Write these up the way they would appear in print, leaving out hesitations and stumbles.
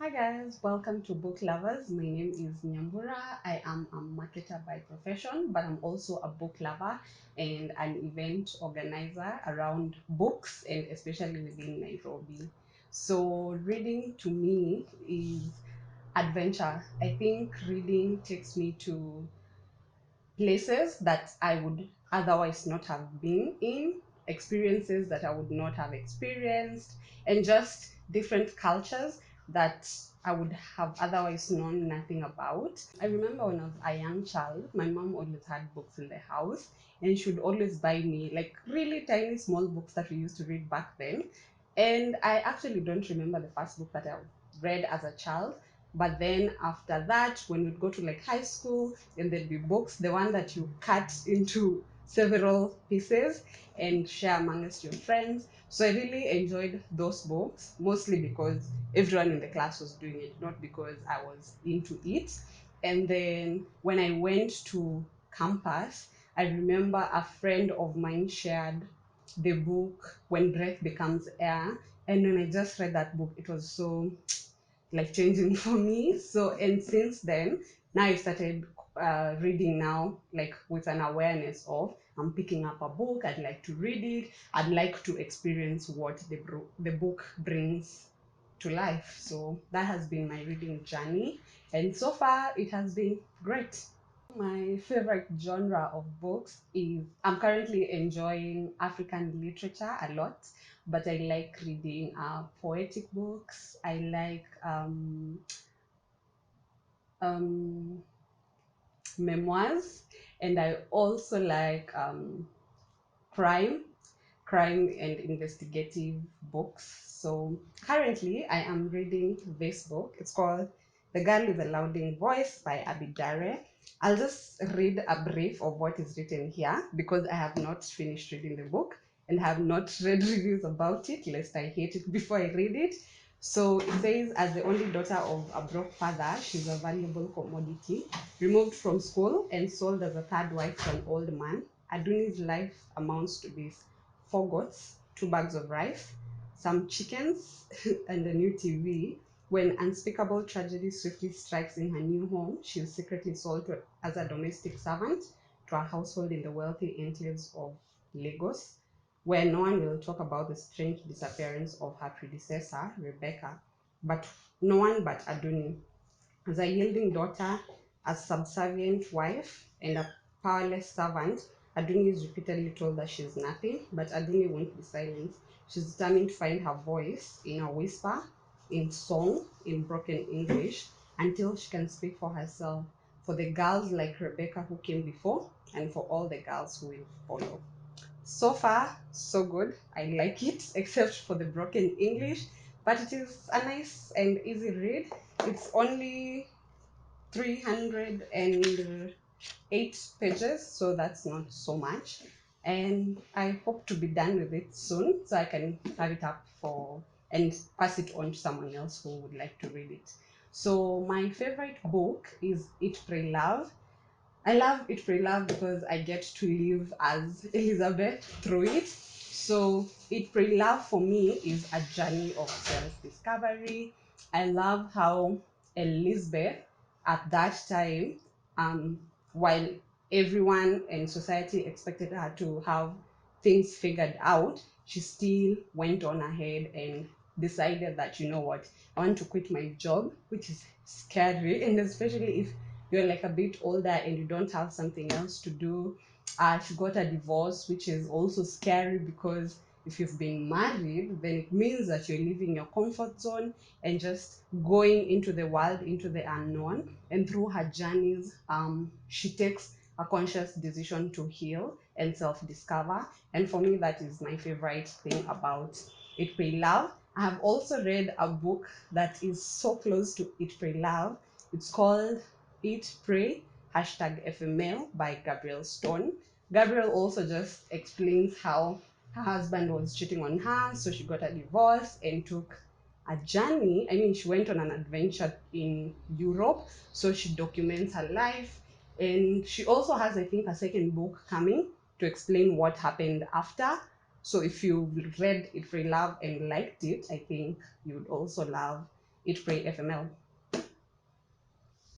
Hi guys, welcome to Book Lovers. My name is Nyambura. I am a marketer by profession, but I'm also a book lover and an event organizer around books and especially within Nairobi. So reading to me is adventure. I think reading takes me to places that I would otherwise not have been in, experiences that I would not have experienced, and just different cultures that I would have otherwise known nothing about. I remember when I was a young child, my mom always had books in the house, and she would always buy me like really tiny small books that we used to read back then. And I actually don't remember the first book that I read as a child. But then after that, when we'd go to like high school, and there'd be books, the one that you cut into several pieces and share amongst your friends. So I really enjoyed those books, mostly because everyone in the class was doing it, not because I was into it. And then when I went to campus, I remember a friend of mine shared the book When Breath Becomes Air. And when I just read that book, it was so life changing for me. So, and since then, now I started reading now, like with an awareness of I'm picking up a book, I'd like to read it, I'd like to experience what the book brings to life. So that has been my reading journey, and so far it has been great. My favorite genre of books is I'm currently enjoying African literature a lot, but I like reading poetic books. I like um, memoirs, and I also like crime crime and investigative books. So currently I am reading this book. It's called The Girl with the Louding Voice by Abidare. I'll just read a brief of what is written here because I have not finished reading the book and have not read reviews about it, lest I hate it before I read it. So it says, as the only daughter of a broke father, she's a valuable commodity, removed from school and sold as a third wife to an old man. Aduni's life amounts to this: four goats, two bags of rice, some chickens, and a new TV. When unspeakable tragedy swiftly strikes in her new home, she is secretly sold as a domestic servant to a household in the wealthy enclaves of Lagos, where no one will talk about the strange disappearance of her predecessor, Rebecca, but no one but Aduni. As a yielding daughter, a subservient wife, and a powerless servant, Aduni is repeatedly told that she is nothing, but Aduni won't be silenced. She's determined to find her voice in a whisper, in song, in broken English, until she can speak for herself, for the girls like Rebecca who came before, and for all the girls who will follow. So far, so good. I like it, except for the broken English, but it is a nice and easy read. It's only 308 pages, so that's not so much. And I hope to be done with it soon so I can have it up for and pass it on to someone else who would like to read it. So, my favorite book is Eat, Pray, Love. I love It Pray Love because I get to live as Elizabeth through it. So It Pray Love for me is a journey of self-discovery. I love how Elizabeth at that time, um, while everyone in society expected her to have things figured out, she still went on ahead and decided that, you know what, I want to quit my job, which is scary, and especially if you're like a bit older and you don't have something else to do. She got a divorce, which is also scary because if you've been married, then it means that you're leaving your comfort zone and just going into the world, into the unknown. And through her journeys, she takes a conscious decision to heal and self-discover. And for me, that is my favorite thing about It Pray Love. I have also read a book that is so close to It Pray Love. It's called Eat, Pray, hashtag FML by Gabrielle Stone. Gabrielle also just explains how her husband was cheating on her, so she got a divorce and took a journey. I mean, she went on an adventure in Europe, so she documents her life. And she also has, I think, a second book coming to explain what happened after. So if you read It for Love and liked it, I think you would also love Eat, Pray, FML.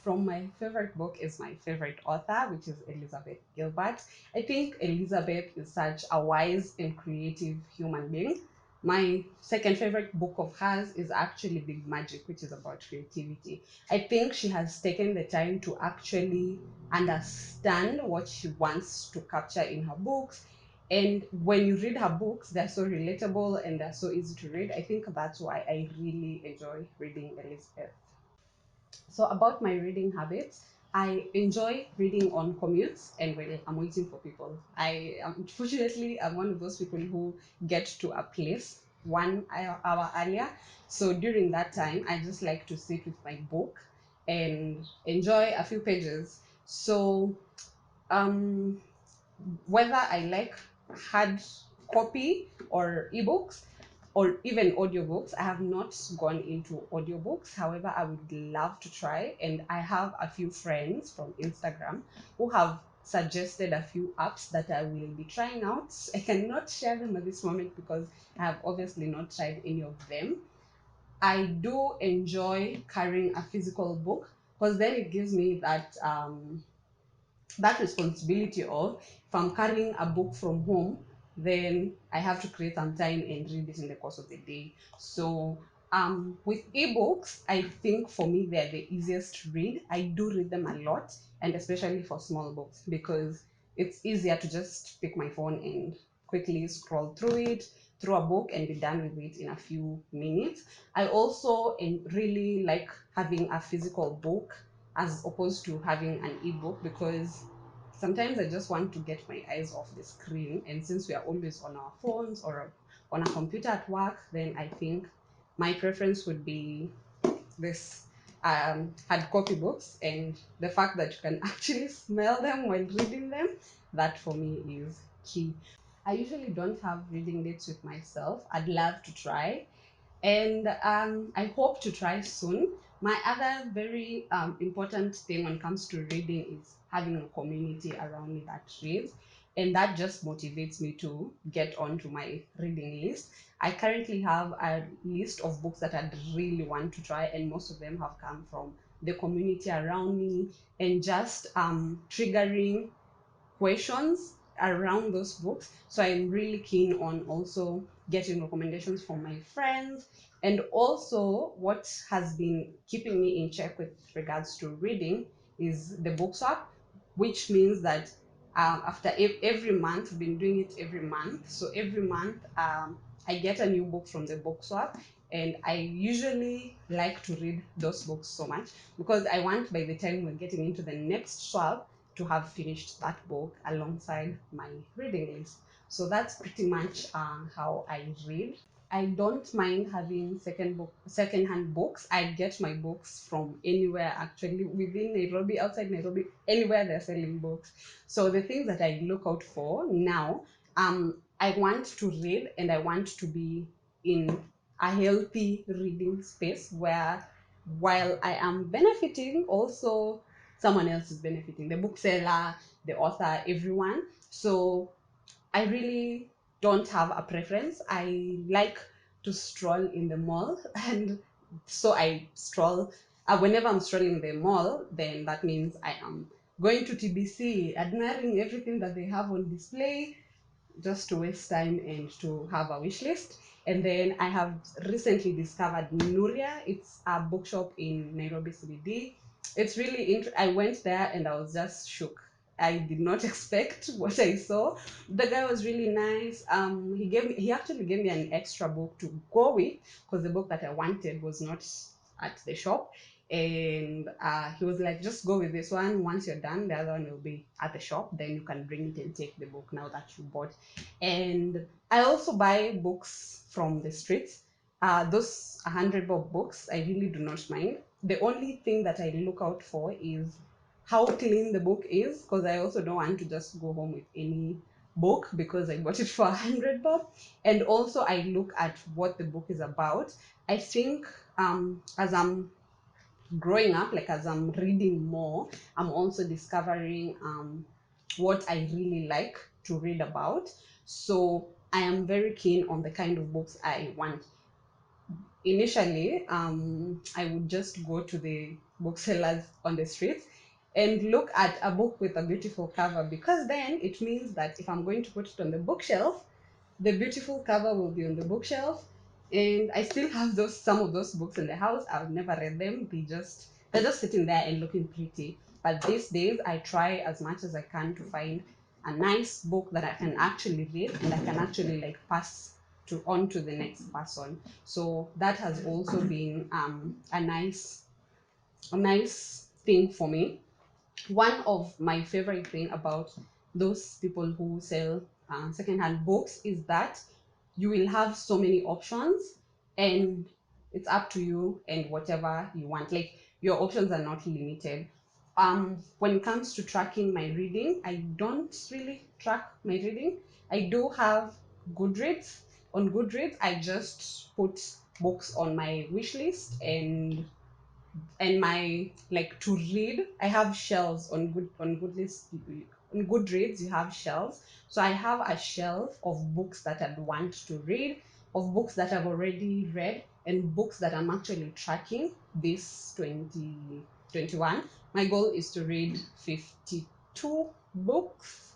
From my favorite book is my favorite author, which is Elizabeth Gilbert. I think Elizabeth is such a wise and creative human being. My second favorite book of hers is actually Big Magic, which is about creativity. I think she has taken the time to actually understand what she wants to capture in her books. And when you read her books, they're so relatable and they're so easy to read. I think that's why I really enjoy reading Elizabeth. So about my reading habits, I enjoy reading on commutes and when I'm waiting for people. Unfortunately, I'm one of those people who get to a place 1 hour earlier. So during that time, I just like to sit with my book and enjoy a few pages. So um, whether I like hard copy or ebooks or even audiobooks, I have not gone into audiobooks. However, I would love to try, and I have a few friends from Instagram who have suggested a few apps that I will be trying out. I cannot share them at this moment because I have obviously not tried any of them. I do enjoy carrying a physical book because then it gives me that responsibility of, if I'm carrying a book from home, then I have to create some time and read it in the course of the day. So with ebooks, I think for me they're the easiest to read. I do read them a lot, and especially for small books because it's easier to just pick my phone and quickly scroll through a book and be done with it in a few minutes. I also really like having a physical book as opposed to having an ebook because sometimes I just want to get my eyes off the screen. And since we are always on our phones or on a computer at work, then I think my preference would be this hard copy books. And the fact that you can actually smell them while reading them, that for me is key. I usually don't have reading dates with myself. I'd love to try, and I hope to try soon. My other very important thing when it comes to reading is having a community around me that reads, and that just motivates me to get onto my reading list. I currently have a list of books that I really want to try, and most of them have come from the community around me and just triggering questions around those books. So I'm really keen on also getting recommendations from my friends. And also, what has been keeping me in check with regards to reading is the book swap, which means that after every month, we've been doing it every month. So every month, I get a new book from the book swap, and I usually like to read those books so much because I want by the time we're getting into the next swap to have finished that book alongside my reading list. So that's pretty much how I read. I don't mind having second-hand books. I get my books from anywhere actually within Nairobi, outside Nairobi, anywhere they're selling books. So the things that I look out for now, I want to read and I want to be in a healthy reading space where while I am benefiting, also someone else is benefiting, the bookseller, the author, everyone. So I really don't have a preference. I like to stroll in the mall, and so I stroll. Whenever I'm strolling the mall, then that means I am going to TBC, admiring everything that they have on display, just to waste time and to have a wish list. And then I have recently discovered Nuria. It's a bookshop in Nairobi CBD. It's really I went there and I was just shook. I did not expect what I saw. The guy was really nice. He actually gave me an extra book to go with because the book that I wanted was not at the shop. And he was like, just go with this one. Once you're done, the other one will be at the shop. Then you can bring it and take the book now that you bought. And I also buy books from the streets. Those 100 bob books, I really do not mind. The only thing that I look out for is how clean the book is, because I also don't want to just go home with any book because I bought it for 100 bob. And also I look at what the book is about. I think as I'm growing up, like as I'm reading more, I'm also discovering what I really like to read about. So I am very keen on the kind of books I want. initially, I would just go to the booksellers on the streets and look at a book with a beautiful cover, because then it means that if I'm going to put it on the bookshelf, the beautiful cover will be on the bookshelf. And I still have those some of those books in the house. I've never read them. They're just sitting there and looking pretty. But these days I try as much as I can to find a nice book that I can actually read and I can actually like pass to on to the next person. So that has also been a nice thing for me. One of my favorite thing about those people who sell secondhand books is that you will have so many options, and it's up to you and whatever you want. Like, your options are not limited. When it comes to tracking my reading, I don't really track my reading. I do have Goodreads. On Goodreads, I just put books on my wish list, and my like to read. I have shelves on Goodreads. You have shelves, so I have a shelf of books that I want to read, of books that I've already read, and books that I'm actually tracking this 2021. My goal is to read 52 books.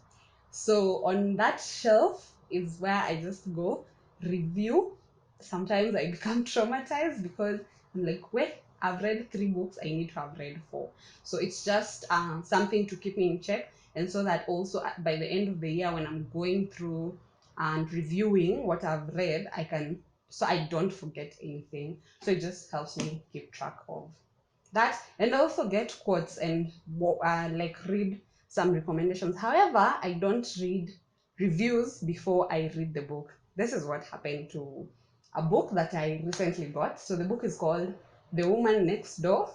So on that shelf is where I just go review. Sometimes I become traumatized because I'm like, wait, I've read 3 books, I need to have read 4. So it's just something to keep me in check. And so that also by the end of the year, when I'm going through and reviewing what I've read, so I don't forget anything. So it just helps me keep track of that, and also get quotes and like read some recommendations. However, I don't read reviews before I read the book. This is what happened to a book that I recently got. So the book is called The Woman Next Door.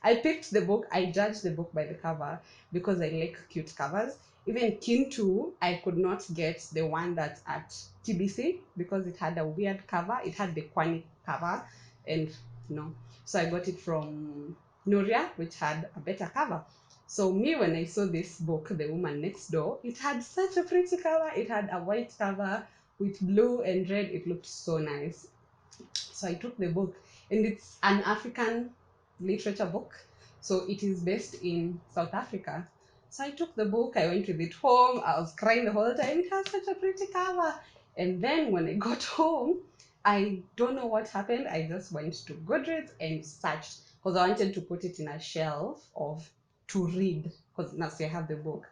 I picked the book, I judged the book by the cover because I like cute covers. Even Kintu, I could not get the one that's at TBC because it had a weird cover. It had the Kwani cover, and no. So I got it from Nuria, which had a better cover. So me, when I saw this book, The Woman Next Door, it had such a pretty cover. It had a white cover with blue and red. It looked so nice. So I took the book, and it's an African literature book. So it is based in South Africa. So I took the book, I went with it home, I was crying the whole time. It has such a pretty cover. And then when I got home, I don't know what happened. I just went to Goodreads and searched because I wanted to put it in a shelf of to read, because now see I have the book.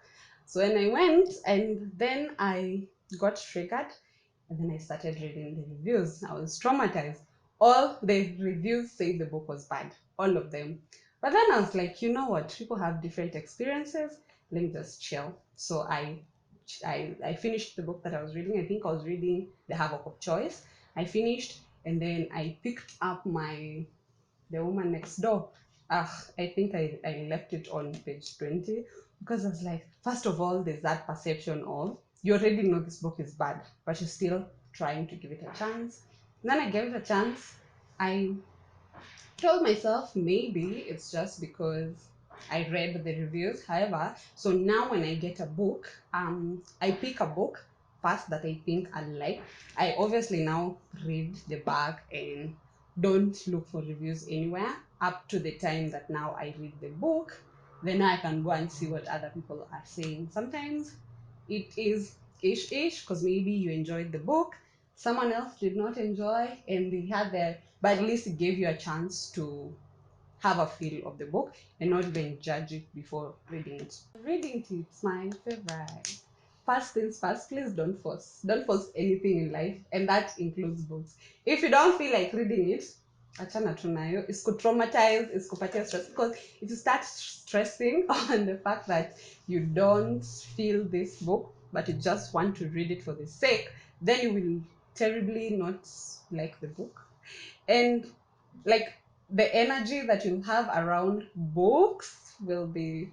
So when I went, and then I got triggered, and then I started reading the reviews. I was traumatized. All the reviews say the book was bad, all of them. But then I was like, you know what? People have different experiences. Let me just chill. So I finished the book that I was reading. I think I was reading The Havoc of Choice. I finished, and then I picked up The Woman Next Door. I think I left it on page 20 because I was like, first of all, there's that perception of you already know this book is bad, but you're still trying to give it a chance. And then I gave it a chance. I told myself maybe it's just because I read the reviews. However, so now when I get a book, I pick a book first that I think I like. I obviously now read the back and don't look for reviews anywhere up to the time that now I read the book. Then I can go and see what other people are saying. Sometimes it is ish because maybe you enjoyed the book, someone else did not enjoy, and they had their, but at least it gave you a chance to have a feel of the book and not even judge it before reading it. Reading tips, my favorite. First things first, please don't force anything in life, and that includes books. If you don't feel like reading it, achana tu nayo. Traumatize, isikupatia stress, because if you start stressing on the fact that you don't feel this book but you just want to read it for the sake, then you will terribly not like the book. And like, the energy that you have around books will be,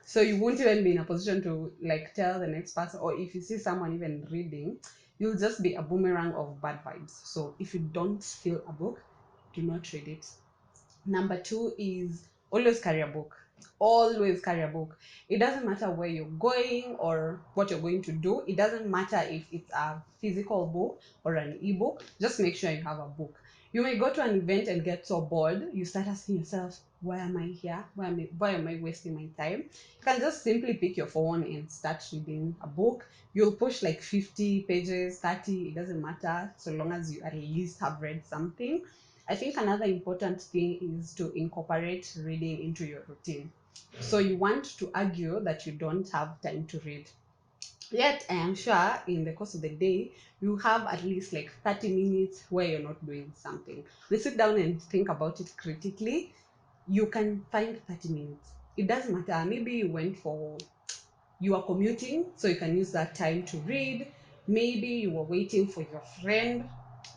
so you won't even be in a position to like tell the next person, or if you see someone even reading, you'll just be a boomerang of bad vibes. So if you don't feel a book, do not read it. Number 2 is always carry a book. Always carry a book. It doesn't matter where you're going or what you're going to do. It doesn't matter if it's a physical book or an ebook. Just make sure you have a book. You may go to an event and get so bored, you start asking yourself, why am I here? Why am I wasting my time? You can just simply pick your phone and start reading a book. You'll push like 50 pages, 30, it doesn't matter, so long as you at least have read something. I think another important thing is to incorporate reading into your routine. So you want to argue that you don't have time to read. Yet, I am sure in the course of the day, you have at least like 30 minutes where you're not doing something. We sit down and think about it critically. You can find 30 minutes. It doesn't matter. Maybe you are commuting, so you can use that time to read. Maybe you are waiting for your friend,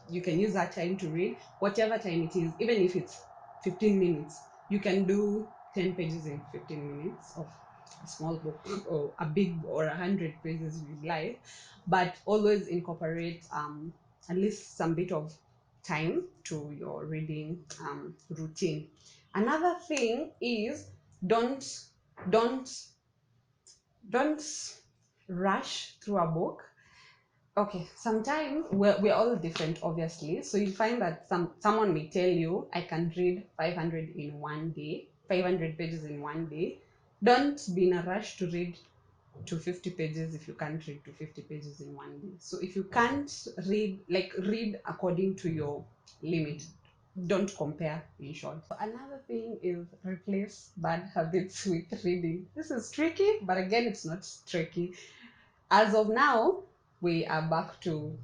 you can use that time to read. Whatever time it is, even if it's 15 minutes, you can do 10 pages in 15 minutes of a small book, or a big, or 100 pages if you like, but always incorporate at least some bit of time to your reading routine. Another thing is, don't don't don't rush through a book. Okay, sometimes we're all different, obviously. So you find that someone may tell you, I can read 500 in one day, 500 pages in one day. Don't be in a rush to read 250 pages if you can't read 250 pages in one day. So if you can't read, like, read according to your limit. Don't compare, in short. Another thing is, replace bad habits with reading. This is tricky, but again, it's not tricky. As of now, we are back to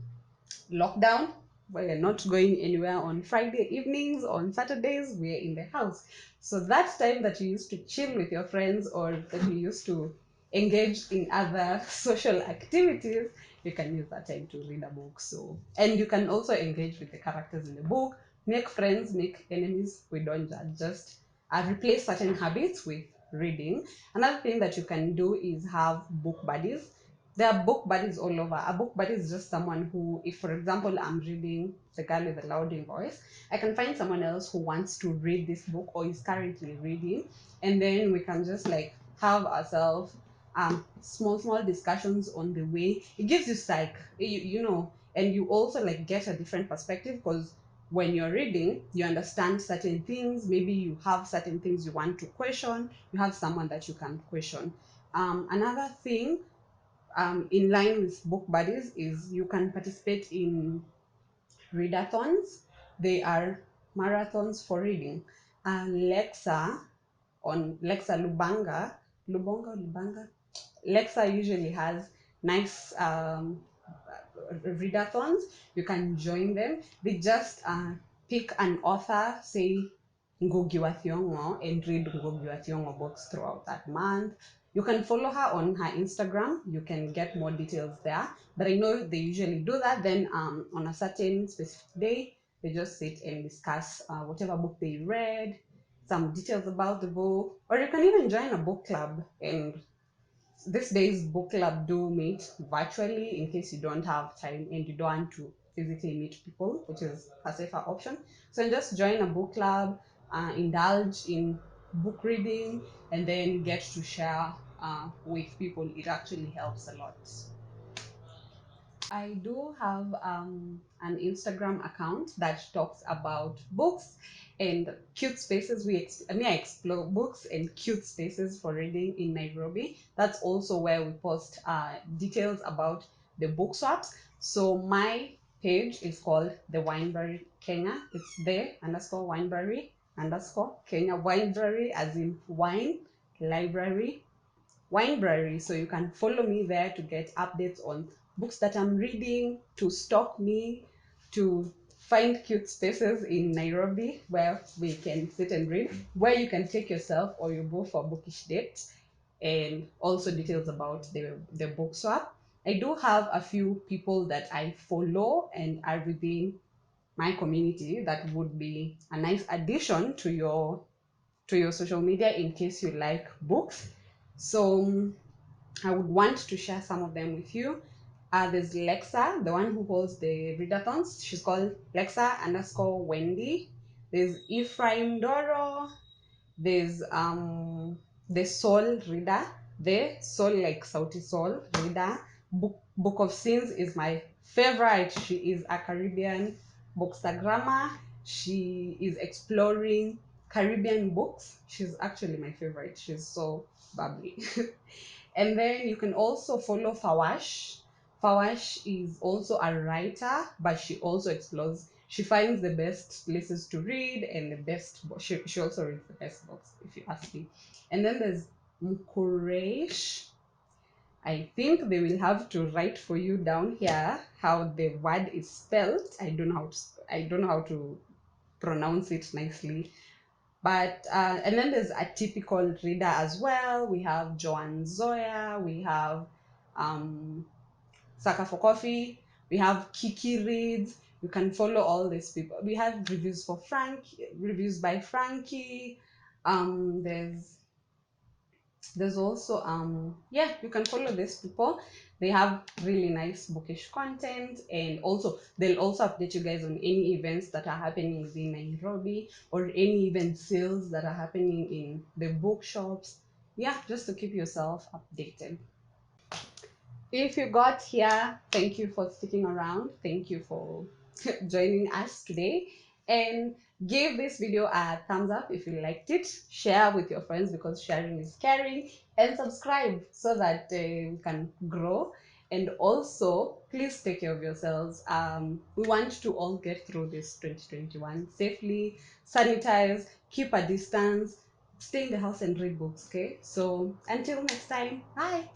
lockdown. We're not going anywhere on Friday evenings. On Saturdays, we're in the house. So that time that you used to chill with your friends, or that you used to engage in other social activities, you can use that time to read a book. So, and you can also engage with the characters in the book, make friends, make enemies. We don't judge. Just replace certain habits with reading. Another thing that you can do is have book buddies. There are book buddies all over. A book buddy is just someone who, if for example I'm reading The Girl with the Louding Voice, I can find someone else who wants to read this book or is currently reading, and then we can just like have ourselves small discussions on the way. It gives you you know, and you also like get a different perspective, because when you're reading, you understand certain things. Maybe you have certain things you want to question. You have someone that you can question. Another thing, in line with book buddies, is you can participate in readathons. They are marathons for reading. Lexa on Lexa Lubanga. Lexa usually has nice readathons. You can join them. They just pick an author, say Ngugi wa Thiong'o, and read Ngugi wa Thiong'o books throughout that month. You can follow her on her Instagram. You can get more details there. But I know they usually do that. Then on a certain specific day, they just sit and discuss whatever book they read, some details about the book, or you can even join a book club. And these days, book club do meet virtually in case you don't have time and you don't want to physically meet people, which is a safer option. So just join a book club, indulge in book reading, and then get to share with people. It actually helps a lot. I do have an Instagram account that talks about books and cute spaces. I explore books and cute spaces for reading in Nairobi. That's also where we post details about the book swaps. So my page is called the Winebrary Kenya. It's the underscore Winebrary underscore Kenya. Winebrary as in wine, library, Winebrary. So you can follow me there to get updates on books that I'm reading, to stalk me, to find cute spaces in Nairobi where we can sit and read, where you can take yourself or you go for a bookish date, and also details about the book swap. I do have a few people that I follow and are within my community that would be a nice addition to your social media in case you like books. So I would want to share some of them with you. There's Lexa, the one who holds the readathons. She's called Lexa underscore Wendy. There's Ephraim Doro. There's the Soul Reader. The Soul, like Sauti Soul Reader. Book of Sins is my favorite. She is a Caribbean bookstagrammer. She is exploring Caribbean books. She's actually my favorite. She's so bubbly. And then you can also follow Fawash. Fawash is also a writer, but she also explores. She finds the best places to read and the best books. She also reads the best books, if you ask me. And then there's Mukuresh. I think they will have to write for you down here how the word is spelled. I don't know how to pronounce it nicely. But and then there's a typical reader as well. We have Joan Zoya, we have um, Saka for Coffee, we have Kiki Reads. You can follow all these people. We have reviews by Frankie. There's also yeah, you can follow these people. They have really nice bookish content, and also they'll also update you guys on any events that are happening within Nairobi, or any event sales that are happening in the bookshops. Yeah, just to keep yourself updated. If you got here, thank you for sticking around. Thank you for joining us today. And give this video a thumbs up if you liked it. Share with your friends, because sharing is caring. And subscribe so that we can grow. And also, please take care of yourselves. We want to all get through this 2021 safely, sanitize, keep a distance, stay in the house and read books, okay? So until next time, bye.